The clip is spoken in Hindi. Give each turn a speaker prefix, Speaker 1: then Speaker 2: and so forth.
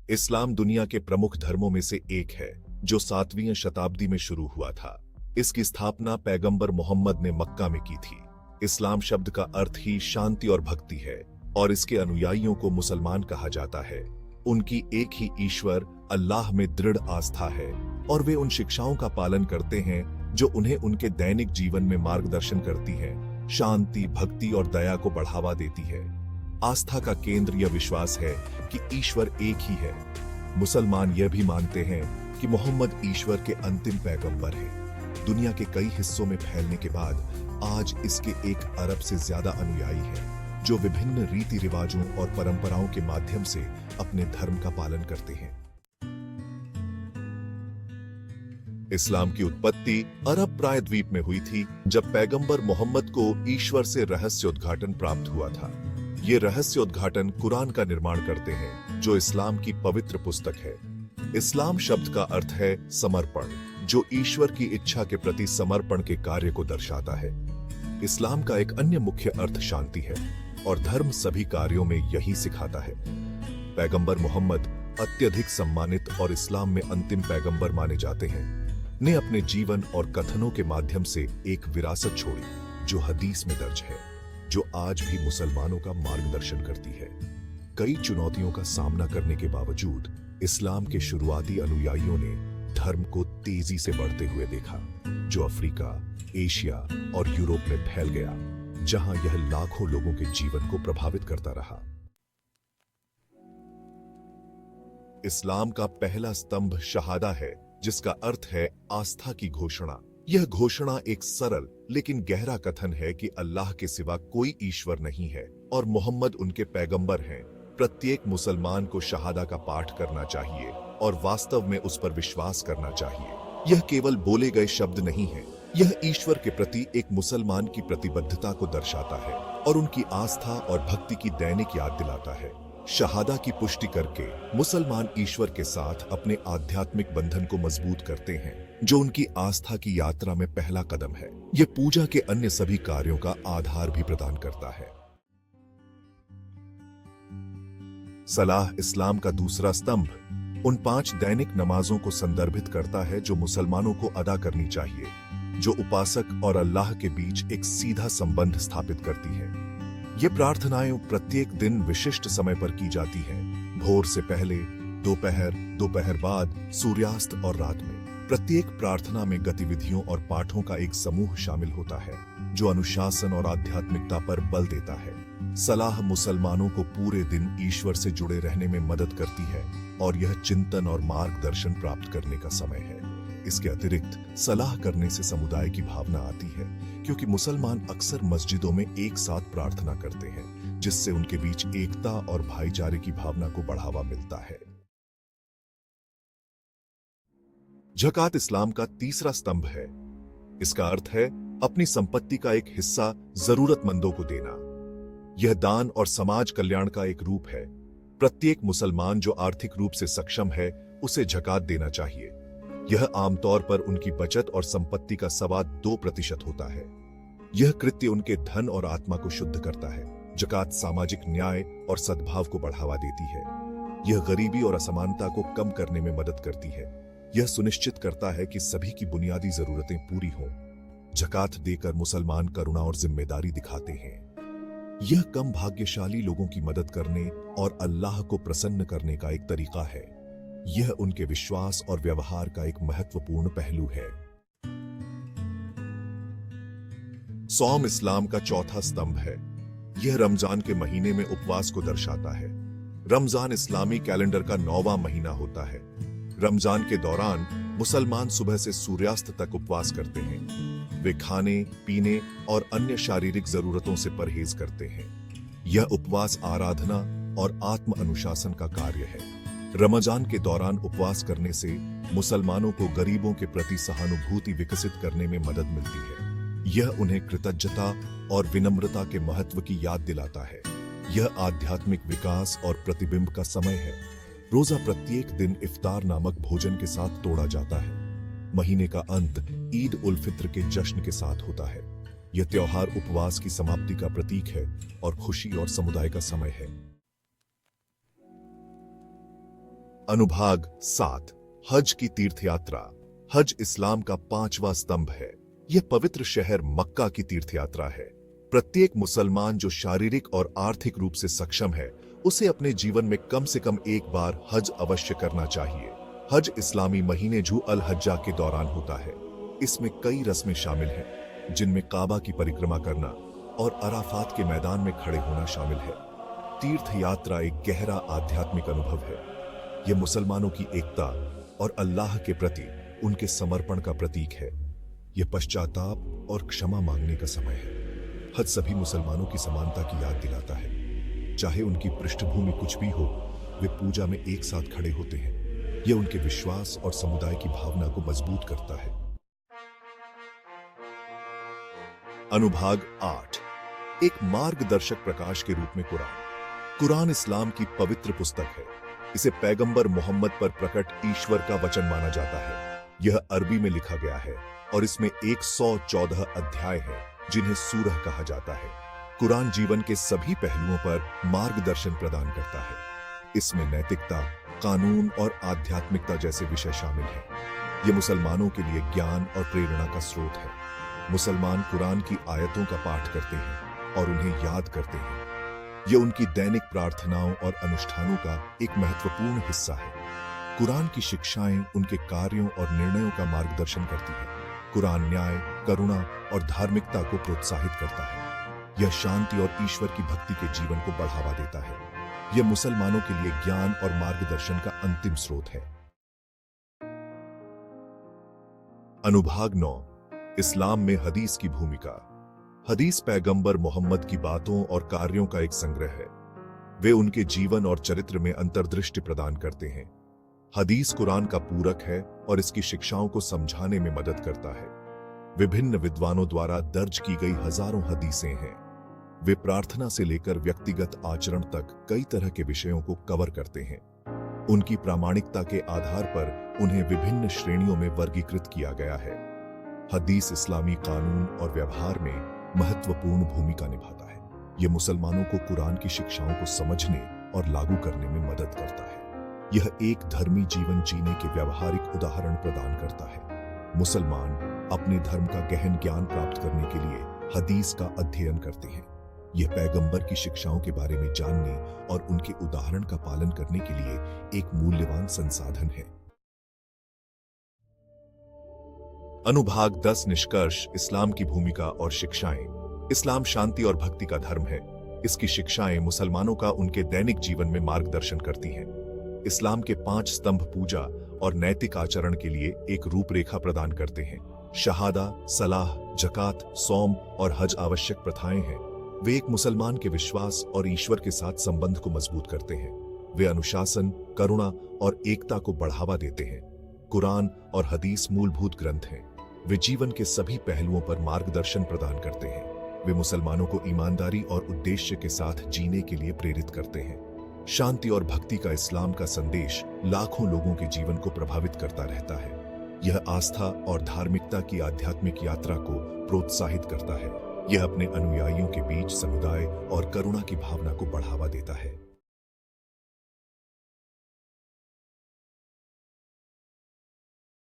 Speaker 1: इस्लाम दुनिया के प्रमुख धर्मों में से एक है जो 7वीं शताब्दी में शुरू हुआ था। इसकी स्थापना पैगंबर मोहम्मद ने मक्का में की थी। इस्लाम शब्द का अर्थ ही शांति और भक्ति है और इसके अनुयायियों को मुसलमान कहा जाता है। उनकी एक ही ईश्वर अल्लाह में दृढ़ आस्था है और वे उन शिक्षाओं का पालन करते हैं जो उन्हें उनके दैनिक जीवन में मार्गदर्शन करती हैं, शांति, भक्ति और दया को बढ़ावा देती है। आस्था का केंद्र यह विश्वास है कि ईश्वर एक ही है। मुसलमान यह भी मानते हैं कि मोहम्मद ईश्वर के अंतिम पैगंबर हैं। दुनिया के कई हिस्सों में फैलने के बाद आज इसके 1 अरब से ज्यादा अनुयायी हैं, जो विभिन्न रीति रिवाजों और परंपराओं के माध्यम से अपने धर्म का पालन करते हैं। इस्लाम की उत्पत्ति अरब प्रायद्वीप में हुई थी, जब पैगंबर मोहम्मद को ईश्वर से रहस्य उद्घाटन प्राप्त हुआ था। ये रहस्य उद्घाटन कुरान का निर्माण करते हैं, जो इस्लाम की पवित्र पुस्तक है। इस्लाम शब्द का अर्थ है समर्पण, जो ईश्वर की इच्छा के प्रति समर्पण के कार्य को दर्शाता है। इस्लाम का एक अन्य मुख्य अर्थ शांति है और धर्म सभी कार्यों में यही सिखाता है। पैगंबर मोहम्मद अत्यधिक सम्मानित और इस्लाम में अंतिम पैगंबर माने जाते हैं, ने अपने जीवन और कथनों के माध्यम से एक विरासत छोड़ी जो हदीस में दर्ज है, जो आज भी मुसलमानों का मार्गदर्शन करती है। कई चुनौतियों का सामना करने के बावजूद इस्लाम के शुरुआती अनुयायियों ने धर्म को तेजी से बढ़ते हुए देखा, जो अफ्रीका, एशिया और यूरोप में फैल गया, जहां यह लाखों लोगों के जीवन को प्रभावित करता रहा। इस्लाम का पहला स्तंभ शहादा है, जिसका अर्थ है आस्था की घोषणा। यह घोषणा एक सरल लेकिन गहरा कथन है कि अल्लाह के सिवा कोई ईश्वर नहीं है और मोहम्मद उनके पैगंबर हैं। प्रत्येक मुसलमान को शहादा का पाठ करना चाहिए और वास्तव में उस पर विश्वास करना चाहिए। यह केवल बोले गए शब्द नहीं है, यह ईश्वर के प्रति एक मुसलमान की प्रतिबद्धता को दर्शाता है और उनकी आस्था और भक्ति की दैनिक याद दिलाता है। शहादा की पुष्टि करके मुसलमान ईश्वर के साथ अपने आध्यात्मिक बंधन को मजबूत करते हैं, जो उनकी आस्था की यात्रा में पहला कदम है। यह पूजा के अन्य सभी कार्यों का आधार भी प्रदान करता है। सलाह इस्लाम का दूसरा स्तंभ उन 5 दैनिक नमाजों को संदर्भित करता है जो मुसलमानों को अदा करनी चाहिए, जो उपासक और अल्लाह के बीच एक सीधा संबंध स्थापित करती है। ये प्रार्थनाएं प्रत्येक दिन विशिष्ट समय पर की जाती हैं, भोर से पहले, दोपहर, दोपहर बाद, सूर्यास्त और रात में। प्रत्येक प्रार्थना में गतिविधियों और पाठों का एक समूह शामिल होता है, जो अनुशासन और आध्यात्मिकता पर बल देता है। सलाह मुसलमानों को पूरे दिन ईश्वर से जुड़े रहने में मदद करती है और यह चिंतन और मार्गदर्शन प्राप्त करने का समय है। इसके अतिरिक्त सलाह करने से समुदाय की भावना आती है, क्योंकि मुसलमान अक्सर मस्जिदों में एक साथ प्रार्थना करते हैं, जिससे उनके बीच एकता और भाईचारे की भावना को बढ़ावा मिलता है। ज़कात इस्लाम का तीसरा स्तंभ है। इसका अर्थ है अपनी संपत्ति का एक हिस्सा जरूरतमंदों को देना। यह दान और समाज कल्याण का एक रूप है। प्रत्येक मुसलमान जो आर्थिक रूप से सक्षम है, उसे ज़कात देना चाहिए। यह आमतौर पर उनकी बचत और संपत्ति का 2.25% होता है। यह कृत्य उनके धन और आत्मा को शुद्ध करता है। ज़कात सामाजिक न्याय और सद्भाव को बढ़ावा देती है। यह गरीबी और असमानता को कम करने में मदद करती है। यह सुनिश्चित करता है कि सभी की बुनियादी जरूरतें पूरी हों। ज़कात देकर मुसलमान करुणा और जिम्मेदारी दिखाते हैं। यह कम भाग्यशाली लोगों की मदद करने और अल्लाह को प्रसन्न करने का एक तरीका है। यह उनके विश्वास और व्यवहार का एक महत्वपूर्ण पहलू है। सौम इस्लाम का चौथा स्तंभ है। यह रमजान के महीने में उपवास को दर्शाता है। रमजान इस्लामी कैलेंडर का 9वां महीना होता है। रमजान के दौरान मुसलमान सुबह से सूर्यास्त तक उपवास करते हैं। वे खाने, पीने और अन्य शारीरिक जरूरतों से परहेज करते हैं। यह उपवास आराधना और आत्म अनुशासन का कार्य है। रमजान के दौरान उपवास करने से मुसलमानों को गरीबों के प्रति सहानुभूति विकसित करने में मदद मिलती है। यह उन्हें कृतज्ञता और विनम्रता के महत्व की याद दिलाता है। यह आध्यात्मिक विकास और प्रतिबिंब का समय है। रोजा प्रत्येक दिन इफ्तार नामक भोजन के साथ तोड़ा जाता है। महीने का अंत ईद उल फित्र के जश्न के साथ होता है। यह त्योहार उपवास की समाप्ति का प्रतीक है और खुशी और समुदाय का समय है। अनुभाग 7 हज की तीर्थयात्रा। हज इस्लाम का 5वां स्तंभ है। यह पवित्र शहर मक्का की तीर्थयात्रा है। प्रत्येक मुसलमान जो शारीरिक और आर्थिक रूप से सक्षम है, उसे अपने जीवन में कम से कम एक बार हज अवश्य करना चाहिए। हज इस्लामी महीने जू अल हज्जा के दौरान होता है। इसमें कई रस्में शामिल हैं, जिनमें काबा की परिक्रमा करना और अराफात के मैदान में खड़े होना शामिल है। तीर्थ यात्रा एक गहरा आध्यात्मिक अनुभव है। यह मुसलमानों की एकता और अल्लाह के प्रति उनके समर्पण का प्रतीक है। यह पश्चाताप और क्षमा मांगने का समय है। हज सभी मुसलमानों की समानता की याद दिलाता है। चाहे उनकी पृष्ठभूमि कुछ भी हो, वे पूजा में एक साथ खड़े होते हैं। यह उनके विश्वास और समुदाय की भावना को मजबूत करता है। अनुभाग 8 एक मार्गदर्शक प्रकाश के रूप में कुरान। कुरान इस्लाम की पवित्र पुस्तक है। इसे पैगंबर मोहम्मद पर प्रकट ईश्वर का वचन माना जाता है। यह अरबी में लिखा गया है और इसमें 114 अध्याय हैं, जिन्हें सूरह कहा जाता है। कुरान जीवन के सभी पहलुओं पर मार्गदर्शन प्रदान करता है। इसमें नैतिकता, कानून और आध्यात्मिकता जैसे विषय शामिल हैं। यह मुसलमानों के लिए ज्ञान और प्रेरणा का स्रोत है। मुसलमान कुरान की आयतों का पाठ करते हैं और उन्हें याद करते हैं। यह उनकी दैनिक प्रार्थनाओं और अनुष्ठानों का एक महत्वपूर्ण हिस्सा है। कुरान की शिक्षाएं उनके कार्यों और निर्णयों का मार्गदर्शन करती है। कुरान न्याय, करुणा और धार्मिकता को प्रोत्साहित करता है। यह शांति और ईश्वर की भक्ति के जीवन को बढ़ावा देता है। यह मुसलमानों के लिए ज्ञान और मार्गदर्शन का अंतिम स्रोत है। अनुभाग 9 इस्लाम में हदीस की भूमिका। हदीस पैगंबर मोहम्मद की बातों और कार्यों का एक संग्रह है। वे उनके जीवन और चरित्र में अंतर्दृष्टि प्रदान करते हैं। हदीस कुरान का पूरक है और इसकी शिक्षाओं को समझाने में मदद करता है। विभिन्न विद्वानों द्वारा दर्ज की गई हजारों हदीसें हैं। वे प्रार्थना से लेकर व्यक्तिगत आचरण तक कई तरह के विषयों को कवर करते हैं। उनकी प्रामाणिकता के आधार पर उन्हें विभिन्न श्रेणियों में वर्गीकृत किया गया है। हदीस इस्लामी कानून और व्यवहार में महत्वपूर्ण भूमिका निभाता है। यह मुसलमानों को कुरान की शिक्षाओं को समझने और लागू करने में मदद करता है। यह एक धर्मी जीवन जीने के व्यावहारिक उदाहरण प्रदान करता है। मुसलमान अपने धर्म का गहन ज्ञान प्राप्त करने के लिए हदीस का अध्ययन करते हैं। यह पैगंबर की शिक्षाओं के बारे में जानने और उनके उदाहरण का पालन करने के लिए एक मूल्यवान संसाधन है। अनुभाग 10 निष्कर्ष इस्लाम की भूमिका और शिक्षाएं। इस्लाम शांति और भक्ति का धर्म है। इसकी शिक्षाएं मुसलमानों का उनके दैनिक जीवन में मार्गदर्शन करती हैं। इस्लाम के 5 स्तंभ पूजा और नैतिक आचरण के लिए एक रूपरेखा प्रदान करते हैं। शहादा, सलाह, जकात, सौम और हज आवश्यक प्रथाएं हैं। वे एक मुसलमान के विश्वास और ईश्वर के साथ संबंध को मजबूत करते हैं। वे अनुशासन, करुणा और एकता को बढ़ावा देते हैं। कुरान और हदीस मूलभूत ग्रंथ हैं। वे जीवन के सभी पहलुओं पर मार्गदर्शन प्रदान करते हैं। वे मुसलमानों को ईमानदारी और उद्देश्य के साथ जीने के लिए प्रेरित करते हैं। शांति और भक्ति का इस्लाम का संदेश लाखों लोगों के जीवन को प्रभावित करता रहता है। यह आस्था और धार्मिकता की आध्यात्मिक यात्रा को प्रोत्साहित करता है। यह अपने अनुयायियों के बीच समुदाय और करुणा की भावना को बढ़ावा देता है।